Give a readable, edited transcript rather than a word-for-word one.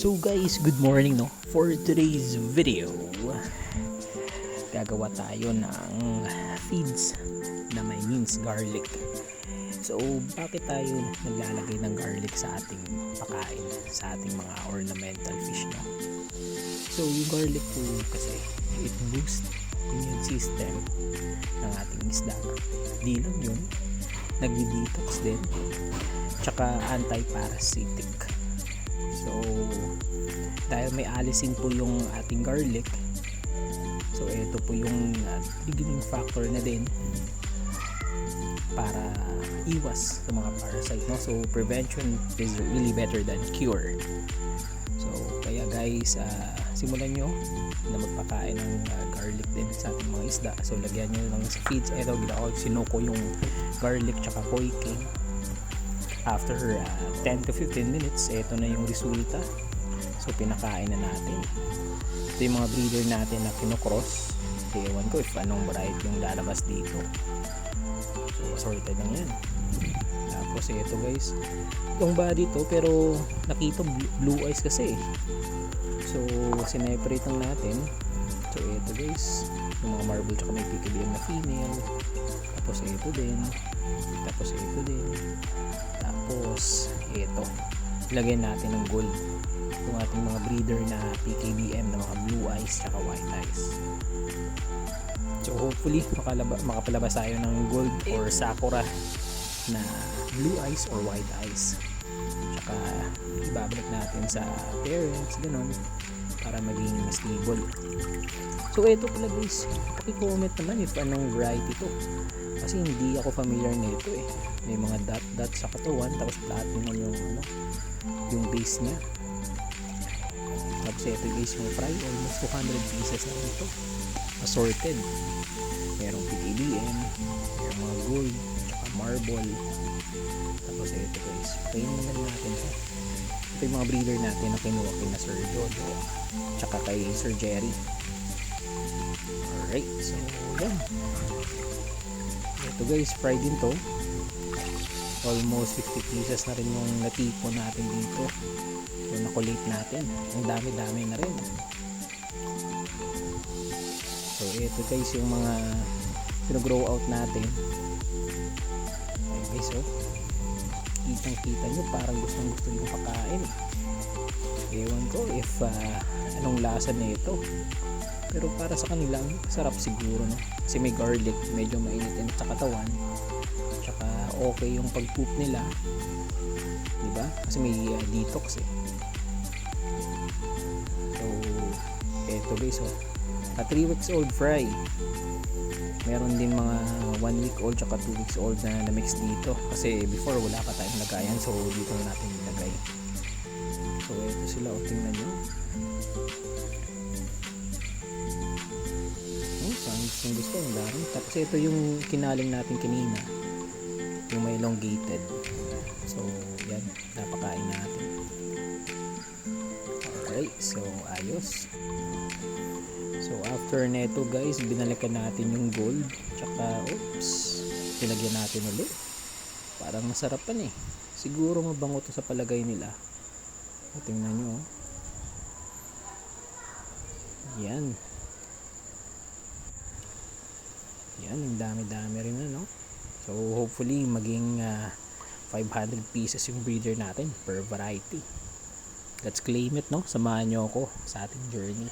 So guys, good morning no. For today's video, gagawa tayo ng feeds na may minced garlic. So bakit tayo naglalagay ng garlic sa ating pakain, sa ating mga ornamental fish no? So yung garlic po kasi, it boosts immune system ng ating isda. Di lang yun, nagdi-detox din, tsaka anti-parasitic. So dahil may alisin po yung ating garlic, so ito po yung beginning factor na din para iwas sa mga parasite no? So prevention is really better than cure. So kaya guys, simulan nyo na magpakain ng garlic din sa ating mga isda. So lagyan nyo lang sa feeds. Ito sinuko yung garlic tsaka poike. After 10 to 15 minutes, ito na yung resulta. So pinakain na natin. Ito yung mga breeder natin na kinocross. Ewan ko if anong variety yung lalabas dito. So sorted lang yan. Tapos ito guys, itong body to, pero nakita blue eyes kasi. So sineparate lang natin. So ito guys, yung mga marble tsaka may PKBM na female. Tapos ito din. Tapos ito din. Tapos ito, lagyan natin ng gold yung ating mga breeder na PKBM na mga blue eyes tsaka white eyes. So hopefully makapalabas tayo ng gold or sakura na blue eyes or white eyes. Tsaka ibabalik natin sa parents, ganun, para maging stable. So ito pala guys, paki-comment naman if anong variety to, kasi hindi ako familiar nito eh. May mga dot sa katawan, tapos platinum yung base niya. Tapos ito guys, yung fry, almost 200 pieces na ito, assorted. Merong PKBM, merong mga gold, tsaka marble. Tapos ito guys, painin na natin ito. Ito yung mga breeder natin na kinuha kina Sir Jojo tsaka kay Sir Jerry. Alright, so yan. Ito guys, fried din to. Almost 50 pieces na rin yung natipon natin dito. So nakulate natin. Ang dami-dami na rin. So ito guys yung mga pinagrow out natin. Ayan guys, oh. Kitang-kita nyo, parang gustong-gusto nyo pakain. Ewan ko if anong lasa na ito. Pero para sa kanila, sarap siguro no? Kasi may garlic, medyo mainitin sa katawan. Tsaka okay yung pag-poop nila, diba? Kasi may detox eh. So eto guys, oh, a 3 weeks old fry. Meron din mga 1 week old tsaka 2 weeks old na mix dito, kasi before wala pa tayong lagayan, so dito na natin ilagay. So eto sila, o tingnan nyo. Parang gusto yung dami. Tapos ito yung kinaling natin kanina, yung may elongated. So yan, napakain natin. Alright, so ayos. So after neto guys, binalikan natin yung gold, tsaka oops, pinagyan natin ulit. Parang masarapan eh. Siguro mabango to sa palagay nila. O, tingnan nyo, oh. Yan. Yan, ang dami-dami rin na, no? So hopefully maging 500 pieces yung breeder natin per variety. Let's claim it, no? Samahan nyo ako sa ating journey.